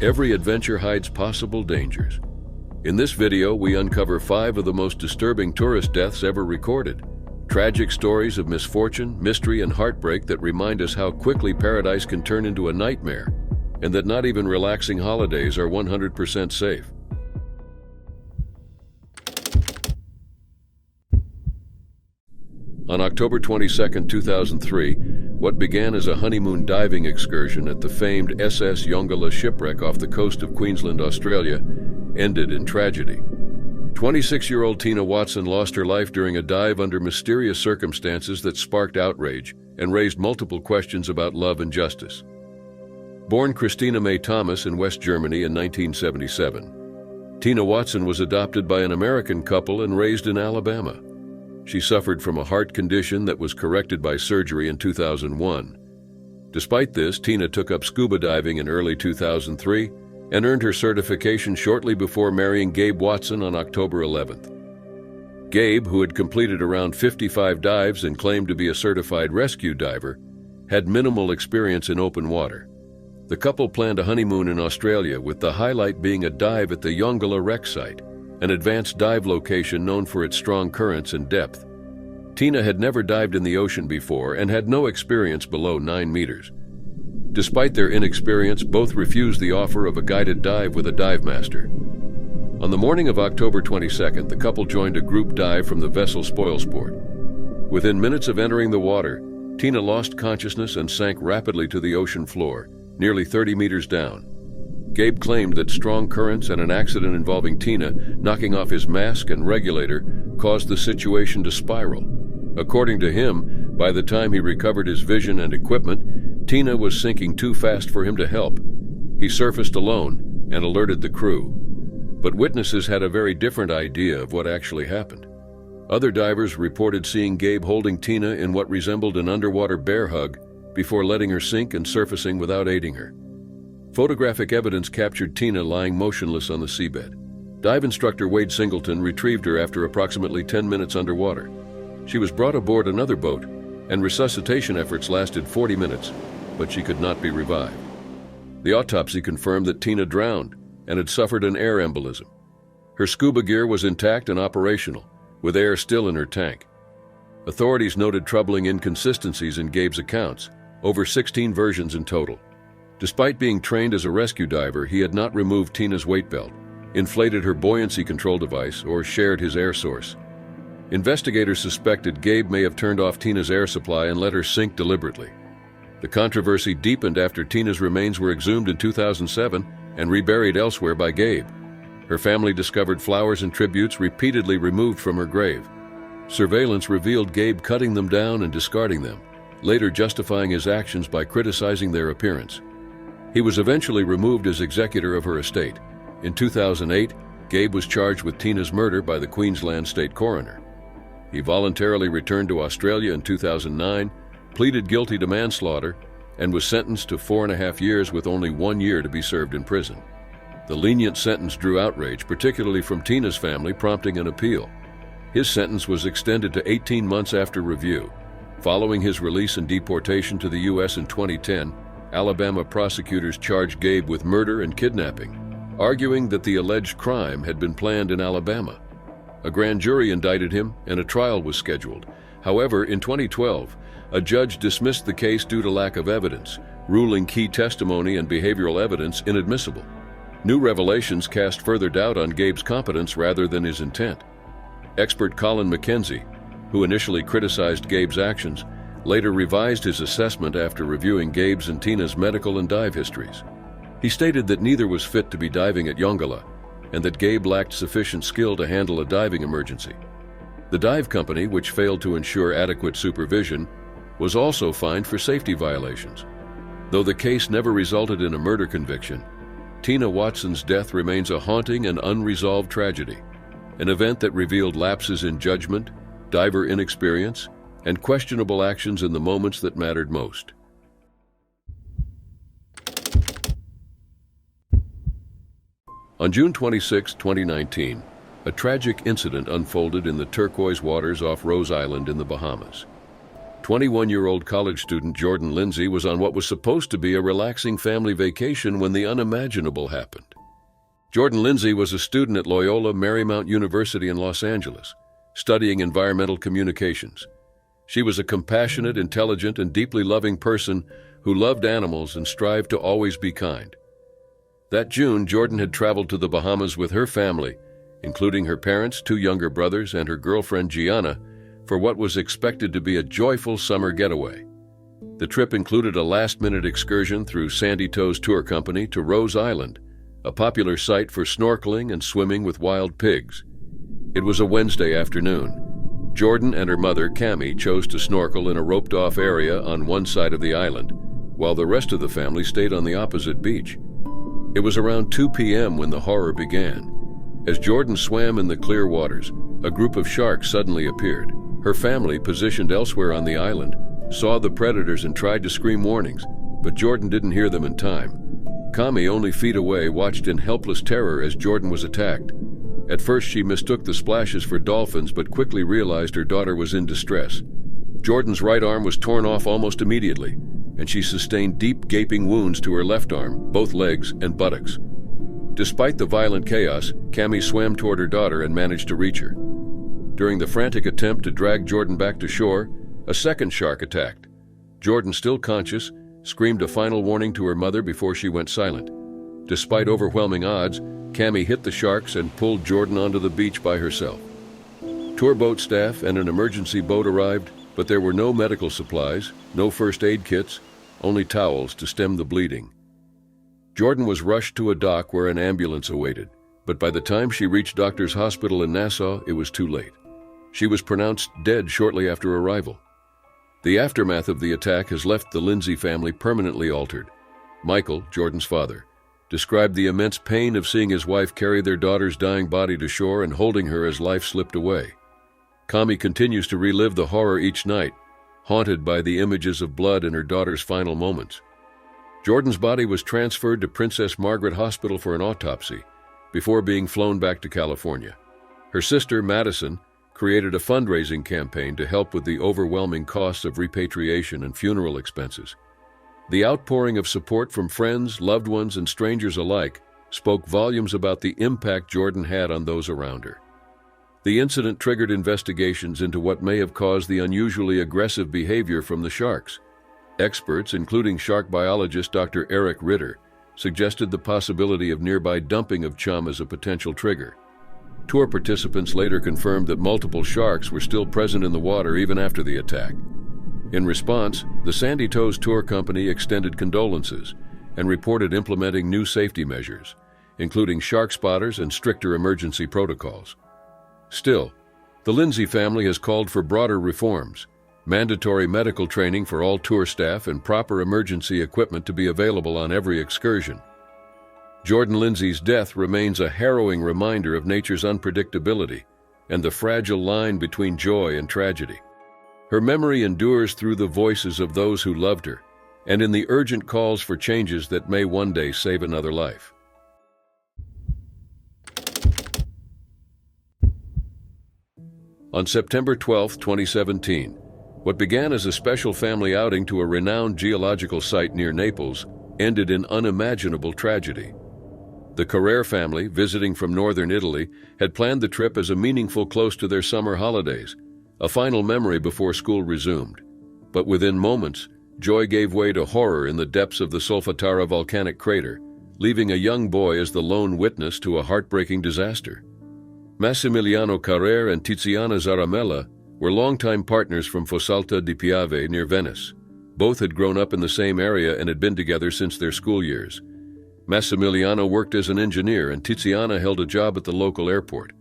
Every adventure hides possible dangers. In this video, we uncover 5 of the most disturbing tourist deaths ever recorded. Tragic stories of misfortune, mystery, and heartbreak that remind us how quickly paradise can turn into a nightmare, and that not even relaxing holidays are 100% safe. On October 22, 2003, what began as a honeymoon diving excursion at the famed SS Yongala shipwreck off the coast of Queensland, Australia, ended in tragedy. 26-year-old Tina Watson lost her life during a dive under mysterious circumstances that sparked outrage and raised multiple questions about love and justice. Born Christina May Thomas in West Germany in 1977, Tina Watson was adopted by an American couple and raised in Alabama. She suffered from a heart condition that was corrected by surgery in 2001. Despite this, Tina took up scuba diving in early 2003 and earned her certification shortly before marrying Gabe Watson on October 11th. Gabe, who had completed around 55 dives and claimed to be a certified rescue diver, had minimal experience in open water. The couple planned a honeymoon in Australia, with the highlight being a dive at the Yongala wreck site, an advanced dive location known for its strong currents and depth. Tina had never dived in the ocean before and had no experience below 9 meters. Despite their inexperience, both refused the offer of a guided dive with a dive master. On the morning of October 22nd, the couple joined a group dive from the vessel Spoilsport. Within minutes of entering the water, Tina lost consciousness and sank rapidly to the ocean floor, nearly 30 meters down. Gabe claimed that strong currents and an accident involving Tina knocking off his mask and regulator caused the situation to spiral. According to him, by the time he recovered his vision and equipment, Tina was sinking too fast for him to help. He surfaced alone and alerted the crew. But witnesses had a very different idea of what actually happened. Other divers reported seeing Gabe holding Tina in what resembled an underwater bear hug before letting her sink and surfacing without aiding her. Photographic evidence captured Tina lying motionless on the seabed. Dive instructor Wade Singleton retrieved her after approximately 10 minutes underwater. She was brought aboard another boat, and resuscitation efforts lasted 40 minutes, but she could not be revived. The autopsy confirmed that Tina drowned and had suffered an air embolism. Her scuba gear was intact and operational, with air still in her tank. Authorities noted troubling inconsistencies in Gabe's accounts, over 16 versions in total. Despite being trained as a rescue diver, he had not removed Tina's weight belt, inflated her buoyancy control device, or shared his air source. Investigators suspected Gabe may have turned off Tina's air supply and let her sink deliberately. The controversy deepened after Tina's remains were exhumed in 2007 and reburied elsewhere by Gabe. Her family discovered flowers and tributes repeatedly removed from her grave. Surveillance revealed Gabe cutting them down and discarding them, later justifying his actions by criticizing their appearance. He was eventually removed as executor of her estate. In 2008, Gabe was charged with Tina's murder by the Queensland State Coroner. He voluntarily returned to Australia in 2009, pleaded guilty to manslaughter, and was sentenced to 4.5 years with only 1 year to be served in prison. The lenient sentence drew outrage, particularly from Tina's family, prompting an appeal. His sentence was extended to 18 months after review. Following his release and deportation to the U.S. in 2010, Alabama prosecutors charged Gabe with murder and kidnapping, arguing that the alleged crime had been planned in Alabama. A grand jury indicted him and a trial was scheduled. However, in 2012, a judge dismissed the case due to lack of evidence, ruling key testimony and behavioral evidence inadmissible. New revelations cast further doubt on Gabe's competence rather than his intent. Expert Colin McKenzie, who initially criticized Gabe's actions, later revised his assessment after reviewing Gabe's and Tina's medical and dive histories. He stated that neither was fit to be diving at Yongala, and that Gabe lacked sufficient skill to handle a diving emergency. The dive company, which failed to ensure adequate supervision, was also fined for safety violations. Though the case never resulted in a murder conviction, Tina Watson's death remains a haunting and unresolved tragedy, an event that revealed lapses in judgment, diver inexperience, and questionable actions in the moments that mattered most. On June 26, 2019, a tragic incident unfolded in the turquoise waters off Rose Island in the Bahamas. 21-year-old college student Jordan Lindsay was on what was supposed to be a relaxing family vacation when the unimaginable happened. Jordan Lindsay was a student at Loyola Marymount University in Los Angeles, studying environmental communications. She was a compassionate, intelligent, and deeply loving person who loved animals and strived to always be kind. That June, Jordan had traveled to the Bahamas with her family, including her parents, 2 younger brothers, and her girlfriend Gianna, for what was expected to be a joyful summer getaway. The trip included a last-minute excursion through Sandy Toes Tour Company to Rose Island, a popular site for snorkeling and swimming with wild pigs. It was a Wednesday afternoon. Jordan and her mother, Cammie, chose to snorkel in a roped-off area on one side of the island, while the rest of the family stayed on the opposite beach. It was around 2 p.m. when the horror began. As Jordan swam in the clear waters, a group of sharks suddenly appeared. Her family, positioned elsewhere on the island, saw the predators and tried to scream warnings, but Jordan didn't hear them in time. Cammie, only feet away, watched in helpless terror as Jordan was attacked. At first, she mistook the splashes for dolphins, but quickly realized her daughter was in distress. Jordan's right arm was torn off almost immediately, and she sustained deep, gaping wounds to her left arm, both legs, and buttocks. Despite the violent chaos, Cammie swam toward her daughter and managed to reach her. During the frantic attempt to drag Jordan back to shore, a second shark attacked. Jordan, still conscious, screamed a final warning to her mother before she went silent. Despite overwhelming odds, Cammie hit the sharks and pulled Jordan onto the beach by herself. Tour boat staff and an emergency boat arrived, but there were no medical supplies, no first aid kits, only towels to stem the bleeding. Jordan was rushed to a dock where an ambulance awaited, but by the time she reached Doctors Hospital in Nassau, it was too late. She was pronounced dead shortly after arrival. The aftermath of the attack has left the Lindsay family permanently altered. Michael, Jordan's father, described the immense pain of seeing his wife carry their daughter's dying body to shore and holding her as life slipped away. Cammie continues to relive the horror each night, haunted by the images of blood in her daughter's final moments. Jordan's body was transferred to Princess Margaret Hospital for an autopsy before being flown back to California. Her sister, Madison, created a fundraising campaign to help with the overwhelming costs of repatriation and funeral expenses. The outpouring of support from friends, loved ones, and strangers alike spoke volumes about the impact Jordan had on those around her. The incident triggered investigations into what may have caused the unusually aggressive behavior from the sharks. Experts, including shark biologist Dr. Eric Ritter, suggested the possibility of nearby dumping of chum as a potential trigger. Tour participants later confirmed that multiple sharks were still present in the water even after the attack. In response, the Sandy Toes Tour Company extended condolences and reported implementing new safety measures, including shark spotters and stricter emergency protocols. Still, the Lindsay family has called for broader reforms, mandatory medical training for all tour staff, and proper emergency equipment to be available on every excursion. Jordan Lindsay's death remains a harrowing reminder of nature's unpredictability and the fragile line between joy and tragedy. Her memory endures through the voices of those who loved her and in the urgent calls for changes that may one day save another life. On September 12, 2017, what began as a special family outing to a renowned geological site near Naples ended in unimaginable tragedy. The Carrere family, visiting from northern Italy, had planned the trip as a meaningful close to their summer holidays, a final memory before school resumed. But within moments, joy gave way to horror in the depths of the Solfatara volcanic crater, leaving a young boy as the lone witness to a heartbreaking disaster. Massimiliano Carrere and Tiziana Zaramella were longtime partners from Fossalta di Piave near Venice. Both had grown up in the same area and had been together since their school years. Massimiliano worked as an engineer and Tiziana held a job at the local airport.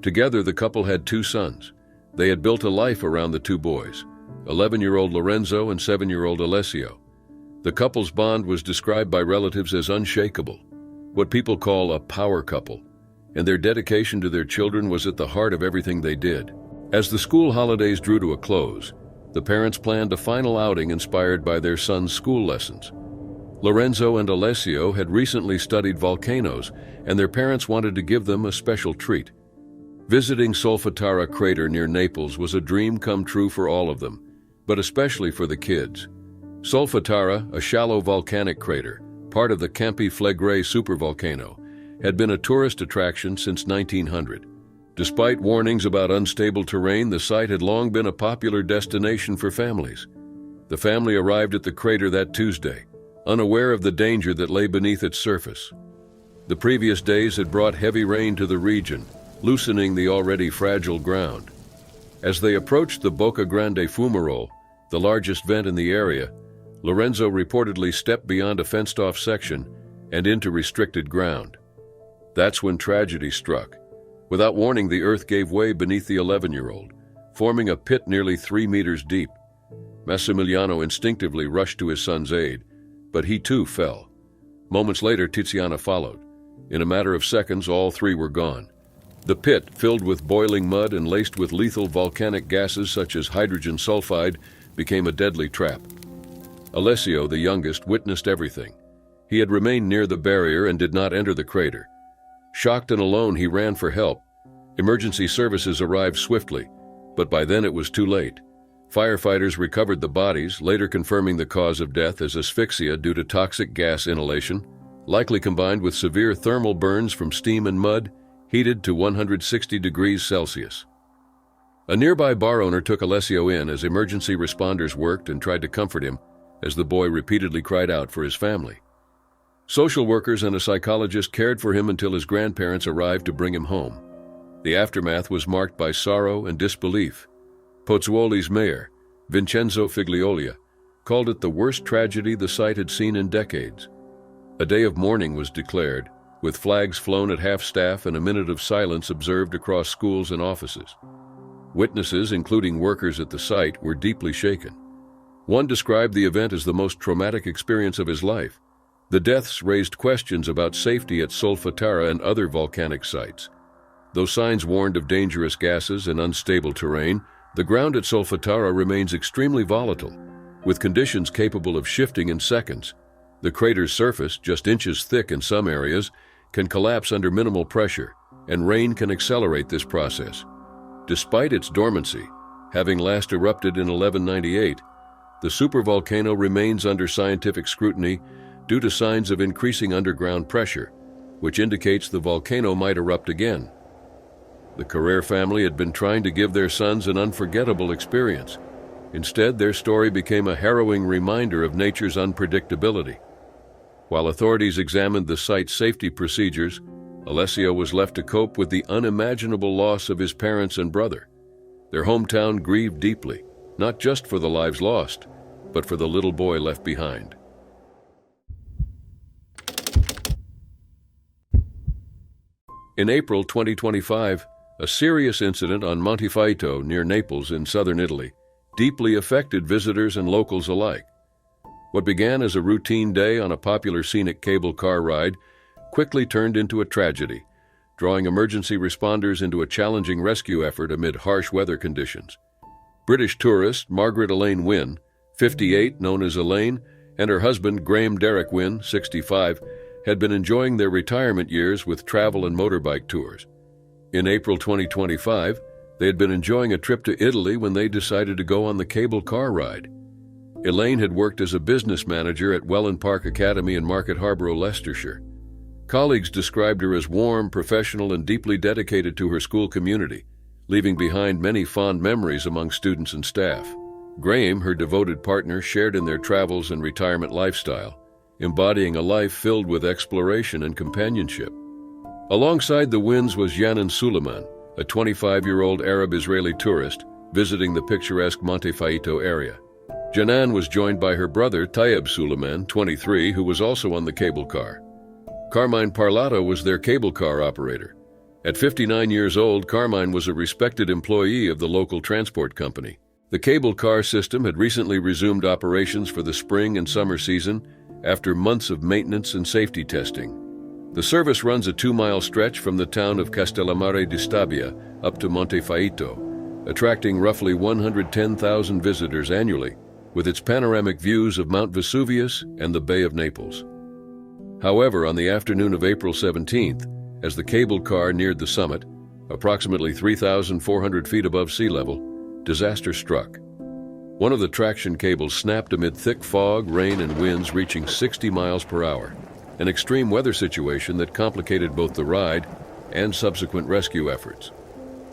Together, the couple had 2 sons. They had built a life around the 2 boys, 11-year-old Lorenzo and 7-year-old Alessio. The couple's bond was described by relatives as unshakable, what people call a power couple, and their dedication to their children was at the heart of everything they did. As the school holidays drew to a close, the parents planned a final outing inspired by their son's school lessons. Lorenzo and Alessio had recently studied volcanoes, and their parents wanted to give them a special treat. Visiting Solfatara crater near Naples was a dream come true for all of them, but especially for the kids. Solfatara, a shallow volcanic crater, part of the Campi Flegrei supervolcano, had been a tourist attraction since 1900. Despite warnings about unstable terrain, the site had long been a popular destination for families. The family arrived at the crater that Tuesday, unaware of the danger that lay beneath its surface. The previous days had brought heavy rain to the region, loosening the already fragile ground. As they approached the Boca Grande fumarole, the largest vent in the area, Lorenzo reportedly stepped beyond a fenced-off section and into restricted ground. That's when tragedy struck. Without warning, the earth gave way beneath the 11-year-old, forming a pit nearly 3 meters deep. Massimiliano instinctively rushed to his son's aid, but he too fell. Moments later, Tiziana followed. In a matter of seconds, all three were gone. The pit, filled with boiling mud and laced with lethal volcanic gases such as hydrogen sulfide, became a deadly trap. Alessio, the youngest, witnessed everything. He had remained near the barrier and did not enter the crater. Shocked and alone, he ran for help. Emergency services arrived swiftly, but by then it was too late. Firefighters recovered the bodies, later confirming the cause of death as asphyxia due to toxic gas inhalation, likely combined with severe thermal burns from steam and mud, heated to 160 degrees Celsius. A nearby bar owner took Alessio in as emergency responders worked and tried to comfort him as the boy repeatedly cried out for his family. Social workers and a psychologist cared for him until his grandparents arrived to bring him home. The aftermath was marked by sorrow and disbelief. Pozzuoli's mayor, Vincenzo Figliolia, called it the worst tragedy the site had seen in decades. A day of mourning was declared, with flags flown at half-staff and a minute of silence observed across schools and offices. Witnesses, including workers at the site, were deeply shaken. One described the event as the most traumatic experience of his life. The deaths raised questions about safety at Solfatara and other volcanic sites. Though signs warned of dangerous gases and unstable terrain, the ground at Solfatara remains extremely volatile, with conditions capable of shifting in seconds. The crater's surface, just inches thick in some areas, can collapse under minimal pressure, and rain can accelerate this process. Despite its dormancy, having last erupted in 1198, the supervolcano remains under scientific scrutiny due to signs of increasing underground pressure, which indicates the volcano might erupt again. The Carrere family had been trying to give their sons an unforgettable experience. Instead, their story became a harrowing reminder of nature's unpredictability. While authorities examined the site's safety procedures, Alessio was left to cope with the unimaginable loss of his parents and brother. Their hometown grieved deeply, not just for the lives lost, but for the little boy left behind. In April 2025, a serious incident on Monte Faito near Naples in southern Italy deeply affected visitors and locals alike. What began as a routine day on a popular scenic cable car ride quickly turned into a tragedy, drawing emergency responders into a challenging rescue effort amid harsh weather conditions. British tourist Margaret Elaine Wynne, 58, known as Elaine, and her husband Graham Derek Wynne, 65, had been enjoying their retirement years with travel and motorbike tours. In April 2025, they had been enjoying a trip to Italy when they decided to go on the cable car ride. Elaine had worked as a business manager at Welland Park Academy in Market Harborough, Leicestershire. Colleagues described her as warm, professional, and deeply dedicated to her school community, leaving behind many fond memories among students and staff. Graham, her devoted partner, shared in their travels and retirement lifestyle, embodying a life filled with exploration and companionship. Alongside the Winns was Yanan Suleiman, a 25-year-old Arab-Israeli tourist visiting the picturesque Monte Faito area. Janan was joined by her brother Tayeb Suleiman, 23, who was also on the cable car. Carmine Parlato was their cable car operator. At 59 years old, Carmine was a respected employee of the local transport company. The cable car system had recently resumed operations for the spring and summer season after months of maintenance and safety testing. The service runs a 2-mile stretch from the town of Castellammare di Stabia up to Monte Faito, attracting roughly 110,000 visitors annually, with its panoramic views of Mount Vesuvius and the Bay of Naples. However, on the afternoon of April 17th, as the cable car neared the summit, approximately 3,400 feet above sea level, disaster struck. One of the traction cables snapped amid thick fog, rain, and winds reaching 60 miles per hour, an extreme weather situation that complicated both the ride and subsequent rescue efforts.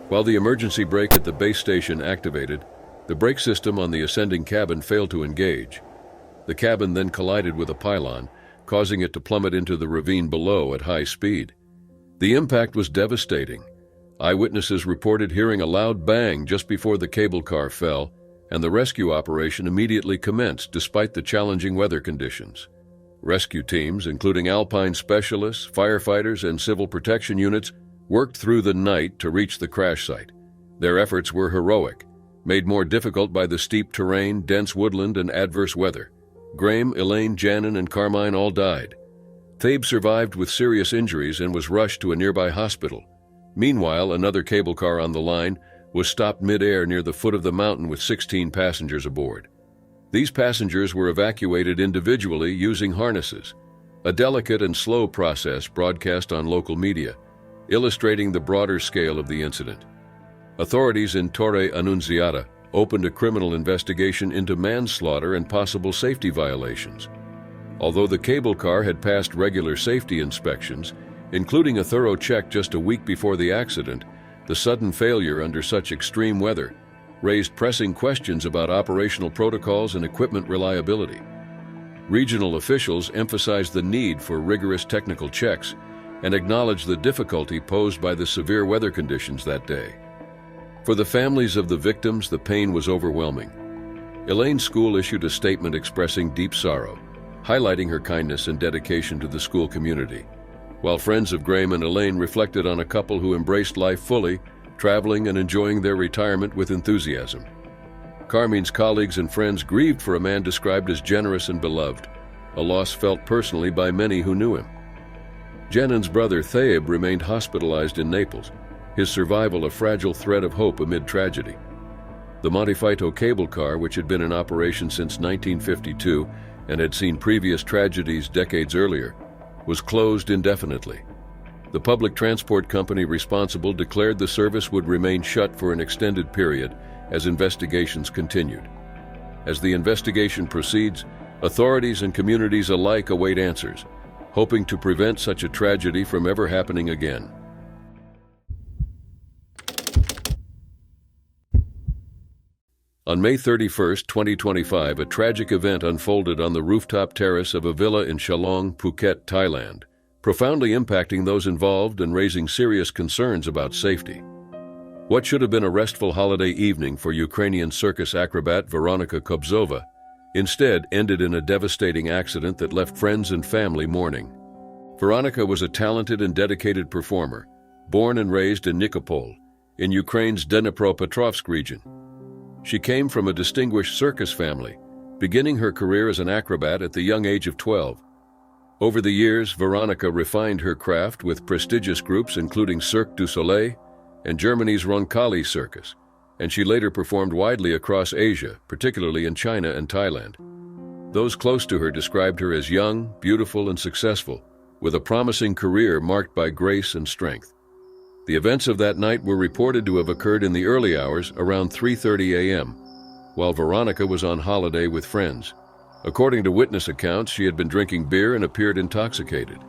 While the emergency brake at the base station activated, the brake system on the ascending cabin failed to engage. The cabin then collided with a pylon, causing it to plummet into the ravine below at high speed. The impact was devastating. Eyewitnesses reported hearing a loud bang just before the cable car fell, and the rescue operation immediately commenced despite the challenging weather conditions. Rescue teams, including alpine specialists, firefighters, and civil protection units, worked through the night to reach the crash site. Their efforts were heroic, made more difficult by the steep terrain, dense woodland, and adverse weather. Graham, Elaine, Janin, and Carmine all died. Thabe survived with serious injuries and was rushed to a nearby hospital. Meanwhile, another cable car on the line was stopped mid-air near the foot of the mountain with 16 passengers aboard. These passengers were evacuated individually using harnesses, a delicate and slow process broadcast on local media, illustrating the broader scale of the incident. Authorities in Torre Annunziata opened a criminal investigation into manslaughter and possible safety violations. Although the cable car had passed regular safety inspections, including a thorough check just a week before the accident, the sudden failure under such extreme weather raised pressing questions about operational protocols and equipment reliability. Regional officials emphasized the need for rigorous technical checks and acknowledged the difficulty posed by the severe weather conditions that day. For the families of the victims, the pain was overwhelming. Elaine's school issued a statement expressing deep sorrow, highlighting her kindness and dedication to the school community, while friends of Graham and Elaine reflected on a couple who embraced life fully, traveling and enjoying their retirement with enthusiasm. Carmine's colleagues and friends grieved for a man described as generous and beloved, a loss felt personally by many who knew him. Janin's brother Thabe remained hospitalized in Naples, his survival a fragile thread of hope amid tragedy. The Monte Fito cable car, which had been in operation since 1952 and had seen previous tragedies decades earlier, was closed indefinitely. The public transport company responsible declared the service would remain shut for an extended period as investigations continued. As the investigation proceeds, authorities and communities alike await answers, hoping to prevent such a tragedy from ever happening again. On May 31, 2025, a tragic event unfolded on the rooftop terrace of a villa in Chalong, Phuket, Thailand, profoundly impacting those involved and raising serious concerns about safety. What should have been a restful holiday evening for Ukrainian circus acrobat Veronika Kobzova instead ended in a devastating accident that left friends and family mourning. Veronika was a talented and dedicated performer, born and raised in Nikopol, in Ukraine's Dnipropetrovsk region. She came from a distinguished circus family, beginning her career as an acrobat at the young age of 12. Over the years, Veronika refined her craft with prestigious groups including Cirque du Soleil and Germany's Roncalli Circus, and she later performed widely across Asia, particularly in China and Thailand. Those close to her described her as young, beautiful, and successful, with a promising career marked by grace and strength. The events of that night were reported to have occurred in the early hours around 3:30 a.m., while Veronika was on holiday with friends. According to witness accounts, she had been drinking beer and appeared intoxicated.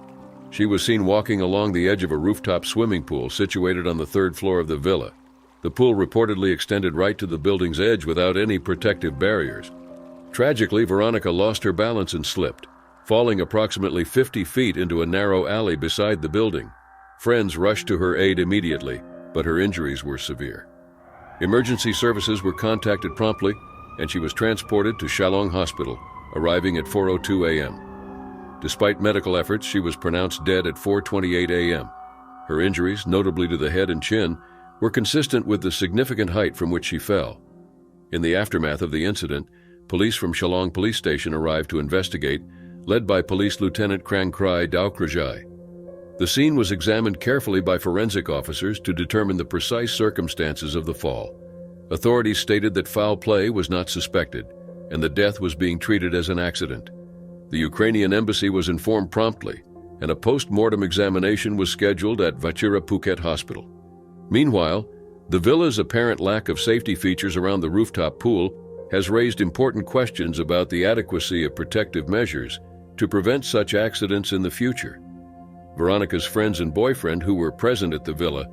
She was seen walking along the edge of a rooftop swimming pool situated on the third floor of the villa. The pool reportedly extended right to the building's edge without any protective barriers. Tragically, Veronika lost her balance and slipped, falling approximately 50 feet into a narrow alley beside the building. Friends rushed to her aid immediately, but her injuries were severe. Emergency services were contacted promptly, and she was transported to Chalong Hospital, arriving at 4:02 a.m. Despite medical efforts, she was pronounced dead at 4:28 a.m. Her injuries, notably to the head and chin, were consistent with the significant height from which she fell. In the aftermath of the incident, police from Chalong Police Station arrived to investigate, led by Police Lieutenant Krang Krai Daukrajai. The scene was examined carefully by forensic officers to determine the precise circumstances of the fall. Authorities stated that foul play was not suspected, and the death was being treated as an accident. The Ukrainian embassy was informed promptly, and a post-mortem examination was scheduled at Vachira Phuket Hospital. Meanwhile, the villa's apparent lack of safety features around the rooftop pool has raised important questions about the adequacy of protective measures to prevent such accidents in the future. Veronica's friends and boyfriend, who were present at the villa,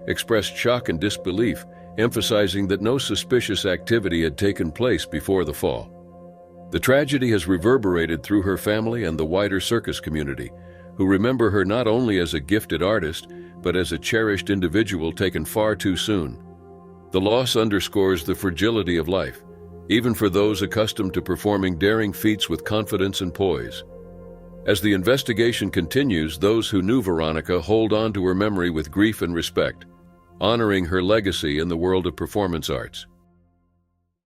expressed shock and disbelief, emphasizing that no suspicious activity had taken place before the fall. The tragedy has reverberated through her family and the wider circus community, who remember her not only as a gifted artist, but as a cherished individual taken far too soon. The loss underscores the fragility of life, even for those accustomed to performing daring feats with confidence and poise. As the investigation continues, those who knew Veronica hold on to her memory with grief and respect, honoring her legacy in the world of performance arts.